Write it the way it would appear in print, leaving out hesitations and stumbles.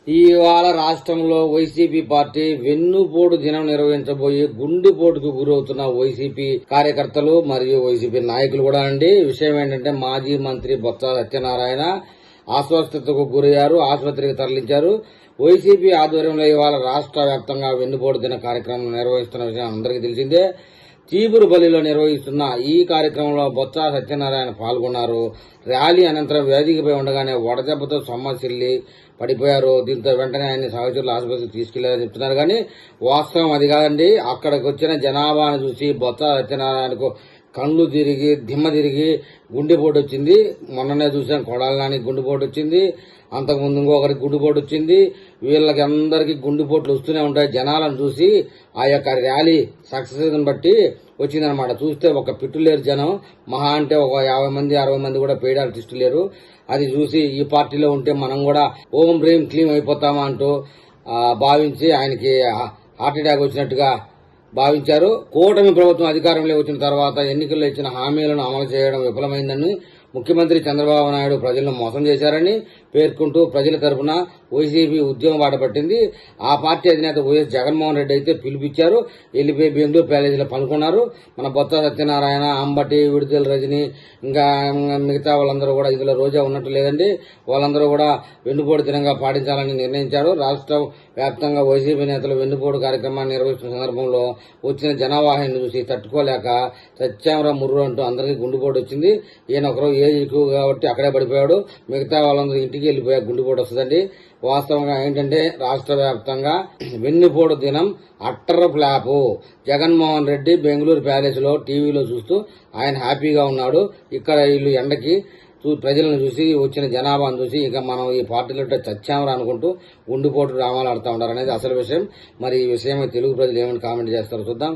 ఇవాళ రాష్ట్రంలో YCP party వెన్నుపోటు దినం నిర్వహించబోయి గుండెపోటుకు గురవుతున్న వైసీపీ కార్యకర్తలు మరియు వైసీపీ నాయకులు కూడా అండి. విషయం ఏంటంటే మాజీ మంత్రి బొత్స సత్యనారాయణ అస్వస్థతకు గురయ్యారు, ఆసుపత్రికి తరలించారు. వైసీపీ ఆధ్వర్యంలో ఇవాళ రాష్ట్ర వ్యాప్తంగా వెన్నుపోటు దిన కార్యక్రమం నిర్వహిస్తున్న విషయం అందరికీ తెలిసిందే. చీపురుపల్లిలో నిర్వహిస్తున్న ఈ కార్యక్రమంలో బొత్స సత్యనారాయణ పాల్గొన్నారు. ర్యాలీ అనంతరం వేదికపై ఉండగానే వడదెబ్బతో సొమ్మసిల్లి పడిపోయారు. దీంతో వెంటనే ఆయన సహచరులు ఆసుపత్రికి తీసుకెళ్లారని చెప్తున్నారు. కానీ వాస్తవం అది కాదండి. అక్కడికి వచ్చిన జనాభాను చూసి బొత్స సత్యనారాయణకు కళ్ళు తిరిగి దిమ్మ తిరిగి గుండెపోటు వచ్చింది. మొన్ననే చూసాం కొడాలని గుండెపోటు వచ్చింది, అంతకుముందు ఇంకొకరికి గుండెపోటు వచ్చింది. వీళ్ళకి అందరికీ గుండెపోట్లు వస్తూనే ఉంటాయి. జనాలను చూసి ఆ యొక్క ర్యాలీ సక్సెస్ బట్టి వచ్చిందనమాట. చూస్తే ఒక పిట్టు లేరు జనం, మహా అంటే ఒక 50 మంది 60 మంది కూడా పెయిడ్ ఆర్టిస్టు లేరు. అది చూసి ఈ పార్టీలో ఉంటే మనం కూడా ఓం బ్రీం క్లీం అయిపోతామా అంటూ భావించి ఆయనకి హార్ట్ అటాక్ వచ్చినట్టుగా భావించారు. కూటమి ప్రభుత్వం అధికారంలో వచ్చిన తర్వాత ఎన్నికల్లో ఇచ్చిన హామీలను అమలు చేయడం విఫలమైందని ముఖ్యమంత్రి చంద్రబాబు నాయుడు ప్రజలను మోసం చేశారని పేర్కొంటూ ప్రజల తరఫున వైసీపీ ఉద్యమం బాట పట్టింది. ఆ పార్టీ అధినేత వైఎస్ జగన్మోహన్ రెడ్డి అయితే పిలిపించారు. వెళ్లిపోయి బెంగళూరు ప్యాలేజీలో పనుకున్నారు. మన బొత్స సత్యనారాయణ, అంబటి, విడుదల రజని ఇంకా మిగతా వాళ్ళందరూ కూడా ఇందులో రోజా ఉన్నట్టు లేదండి. వాళ్ళందరూ కూడా వెన్నుపోటు దినంగా పాటించాలని నిర్ణయించారు. రాష్ట్ర వ్యాప్తంగా వైసీపీ నేతలు వెన్నుపోటు కార్యక్రమాన్ని నిర్వహిస్తున్న సందర్భంలో వచ్చిన జనవాహిని చూసి తట్టుకోలేక సత్యామరా ముర్రు అంటూ అందరికీ గుండెపోటు వచ్చింది. ఈయన ఒకరు ఏజ్ ఎక్కువ కాబట్టి అక్కడే పడిపోయాడు. మిగతా వాళ్ళందరూ ఇంటికి వెళ్ళిపోయా గుండెపోటు వస్తుందండి. వాస్తవంగా ఏంటంటే రాష్ట్ర వ్యాప్తంగా వెన్నుపోటు దినం utter flop. Jaganmohan Reddy Bengaluru palace లో టీవీలో చూస్తూ ఆయన హ్యాపీగా ఉన్నాడు. ఇక్కడ వీళ్ళు ఎండకి ప్రజలను చూసి వచ్చిన జనాభాను చూసి ఇక మనం ఈ పార్టీలో చచ్చామరా అనుకుంటూ గుండెపోటు డ్రామాలు ఆడుతూ ఉంటారు అనేది అసలు విషయం. మరి ఈ విషయం తెలుగు ప్రజలు ఏమని కామెంట్ చేస్తారో చూద్దాం.